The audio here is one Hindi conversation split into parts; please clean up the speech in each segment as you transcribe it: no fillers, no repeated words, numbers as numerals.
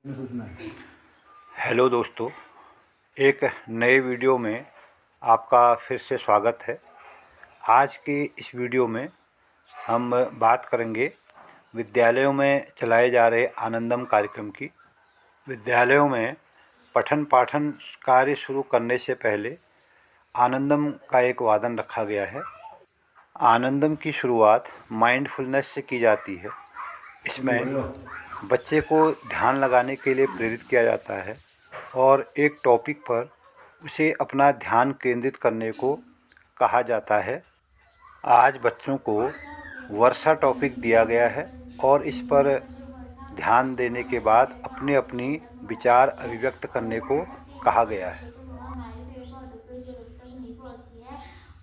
हेलो दोस्तों, एक नए वीडियो में आपका फिर से स्वागत है। आज की इस वीडियो में हम बात करेंगे विद्यालयों में चलाए जा रहे आनंदम कार्यक्रम की। विद्यालयों में पठन पाठन कार्य शुरू करने से पहले आनंदम का एक वादन रखा गया है। आनंदम की शुरुआत माइंडफुलनेस से की जाती है। इसमें बच्चे को ध्यान लगाने के लिए प्रेरित किया जाता है और एक टॉपिक पर उसे अपना ध्यान केंद्रित करने को कहा जाता है। आज बच्चों को वर्षा टॉपिक दिया गया है और इस पर ध्यान देने के बाद अपने अपनी विचार अभिव्यक्त करने को कहा गया है। तो वो हमारे पेड़ पौधों को ज़रूरत तक नहीं पहुंचती है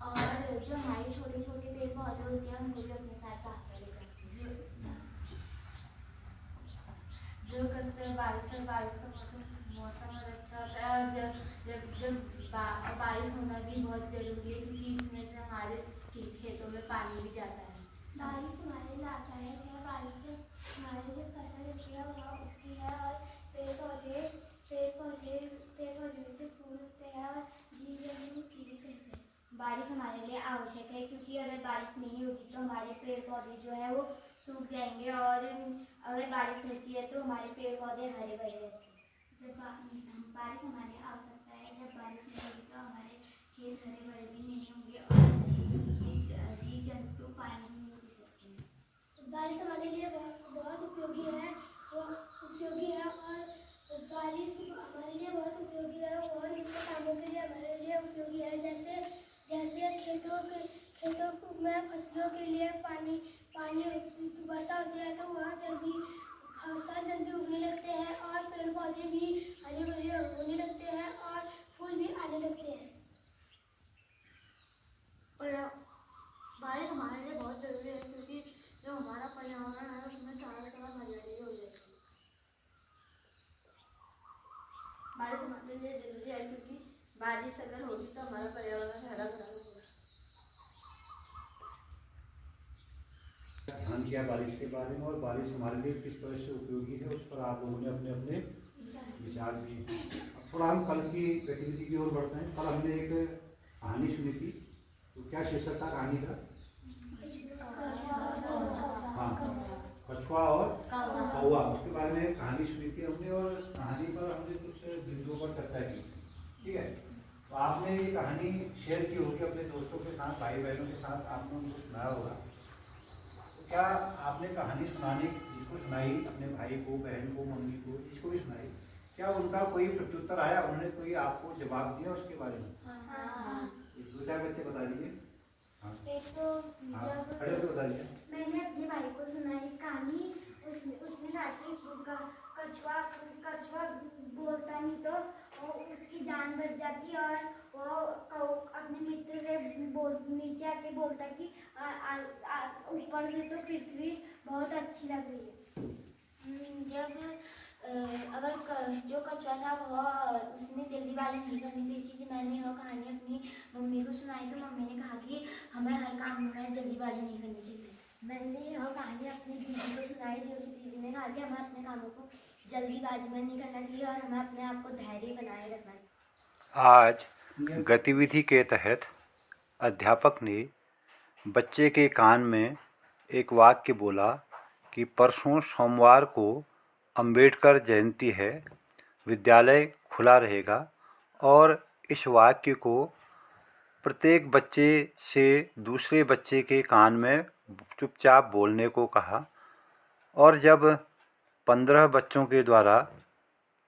और जो हमारे छोटे छोटे पेड़ पौधे होते हैं उनको भी अपने साथ बाहर ले जाते हैं। जो करते हैं बारिश का मौसम और अच्छा होता है। और जब जब जब बारिश होना भी बहुत ज़रूरी है क्योंकि इसमें से हमारे खेतों में पानी भी जाता है। बारिश हमारे लिए आता है क्या? बारिश से हमारी जो फसल होती है वह उगती है और पेड़ पौधे से फूल उगते हैं और जीव जंतु जीवित रहते हैं। बारिश हमारे लिए आवश्यक है क्योंकि अगर बारिश नहीं होगी तो हमारे पेड़ पौधे जो है वो सूख जाएंगे और अगर बारिश होती है तो हमारे पेड़ पौधे हरे भरे रहते हैं। जब बारिश हमारी आवश्यकता है, जब बारिश नहीं होगी तो हमारे खेत हरे भरे भी नहीं होंगे और जीव जंतु पानी भी नहीं पी सकते। बारिश हमारे लिए बहुत उपयोगी है और बारिश हमारे लिए बहुत उपयोगी है और दूसरे कामों के लिए हमारे लिए उपयोगी है। जैसे खेतों में फसलों के लिए पानी वर्षा होती है तो वहाँ फसल जल्दी उगने लगते हैं और पेड़ पौधे भी हरे भरे होने लगते हैं और फूल भी आने लगते हैं। और बारिश हमारे लिए बहुत ज़रूरी है क्योंकि जो हमारा पर्यावरण है उसमें चारों तरफ हरियाली हो जाएगी। बारिश हमारे लिए ज़रूरी है क्योंकि बारिश अगर होगी तो हमारा पर्यावरण हरा भरा होगा। ध्यान किया बारिश के बारे में और बारिश हमारे लिए किस तरह से उपयोगी है उस पर आप लोगों ने अपने अपने विचार दिए। अब थोड़ा हम कल की गतिविधि की ओर बढ़ते हैं। कल हमने एक कहानी सुनी थी, तो क्या शीर्षक था कहानी का? हाँ, कछुआ और कौवा। उसके बारे में कहानी सुनी थी हमने और कहानी पर हमने कुछ बिंदुओं पर चर्चा की। ठीक है, तो आपने ये कहानी शेयर की होगी अपने दोस्तों के साथ, भाई बहनों के साथ, आपने उनको सुनाया होगा। तो क्या आपने कहानी सुनाने जिसको सुनाई, अपने भाई को, बहन को, मम्मी को, जिसको भी सुनाई, क्या उनका कोई प्रत्युत्तर आया? उन्होंने कोई आपको जवाब दिया उसके बारे में? दो चार बच्चे बता दीजिए। एक तो जब बता दीजिए। मैंने अपने भाई को सुनाई कहानी, उसने कहा कि कछुआ बोलता नहीं तो उसकी जान बच जाती और वो अपने मित्र से नीचे आके बोलता कि ऊपर से तो पृथ्वी बहुत अच्छी लग रही है। जब अगर जो कछुआ था वह उसने जल्दीबाजी नहीं करनी चाहिए, इसलिए मैंने वह कहानी अपनी मम्मी को सुनाई तो मम्मी ने कहा कि हमें हर काम में जल्दीबाजी नहीं करनी चाहिए। मैंने यह कहानी अपनी दीदी को सुनाई जो कि दीदी ने कहा कि हमें अपने कामों को जल्दीबाजी में नहीं करना चाहिए और हमें अपने आप को धैर्य बनाए रखना चाहिए। आज गतिविधि के तहत अध्यापक ने बच्चे के कान में एक वाक्य बोला कि परसों सोमवार को अंबेडकर जयंती है, विद्यालय खुला रहेगा, और इस वाक्य को प्रत्येक बच्चे से दूसरे बच्चे के कान में चुपचाप बोलने को कहा। और जब 15 बच्चों के द्वारा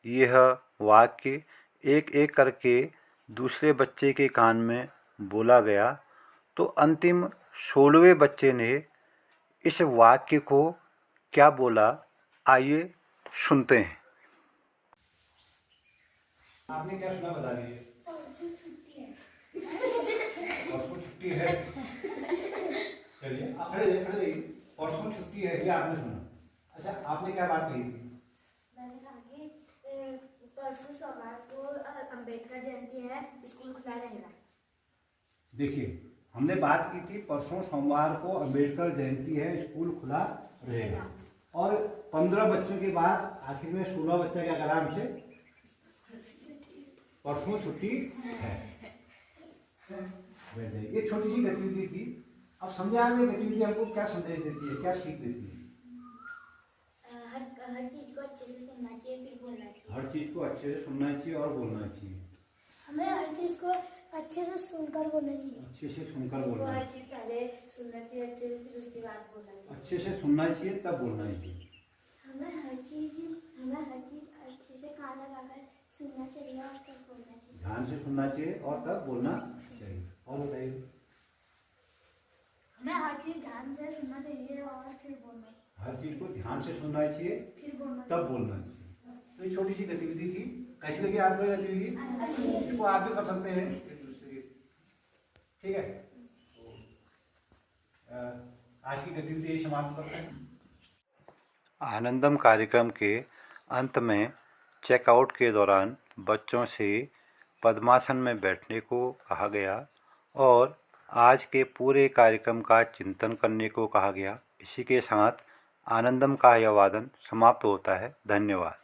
यह वाक्य एक एक करके दूसरे बच्चे के कान में बोला गया तो अंतिम 16वें बच्चे ने इस वाक्य को क्या बोला, आइए सुनते हैं। आपने क्या सुना बता दीजिए। परसों छुट्टी है। परसों छुट्टी है। चलिए आप खड़े रहिए। परसों छुट्टी है ये आपने सुना। अच्छा, आपने क्या बात कही थी? मैंने कहा कि परसों सोमवार को अंबेडकर जयंती है, स्कूल खुला रहेगा। देखिए, हमने बात की थी परसों सोमवार को अंबेडकर जयंती है, स्कूल खुला रहेगा। और 15 बच्चों के बाद आखिर में 16 बच्चा क्या करा हमसे, परसों छुट्टी है। ये छोटी सी गतिविधि थी। अब समझा में गतिविधि हमको क्या संदेश देती है, क्या सीख देती है? हर चीज को अच्छे से सुनना चाहिए फिर बोलना चाहिए। हर चीज को अच्छे से सुनना चाहिए और बोलना चाहिए। हमें हर चीज को अच्छे से सुनकर बोलना चाहिए। अच्छे से सुनकर बोलना हर चाहिए। चीज पहले सुनना चाहिए अच्छे से, फिर उसके बाद बोलना चाहिए। अच्छे से सुनना चाहिए तब बोलना चाहिए। हमें हर चीज अच्छे से कान लगाकर सुनना चाहिए और तब बोलना चाहिए। ध्यान से सुनना चाहिए और तब बोलना चाहिए। और बताइए। हमें हर चीज़ ध्यान से सुनना चाहिए और फिर बोलना, हर चीज को ध्यान से सुनना चाहिए फिर बोलना तब बोलना चाहिए। तो ये छोटी सी गतिविधि थी। कैसी लगी आपको ये गतिविधि? इसको आप भी कर सकते हैं एक दूसरे, ठीक है। तो आज की गतिविधि यही समाप्त करते हैं। आनंदम कार्यक्रम के अंत में चेकआउट के दौरान बच्चों से पद्मासन में बैठने को कहा गया और आज के पूरे कार्यक्रम का चिंतन करने को कहा गया। इसी के साथ आनंदम का यह वादन समाप्त होता है। धन्यवाद।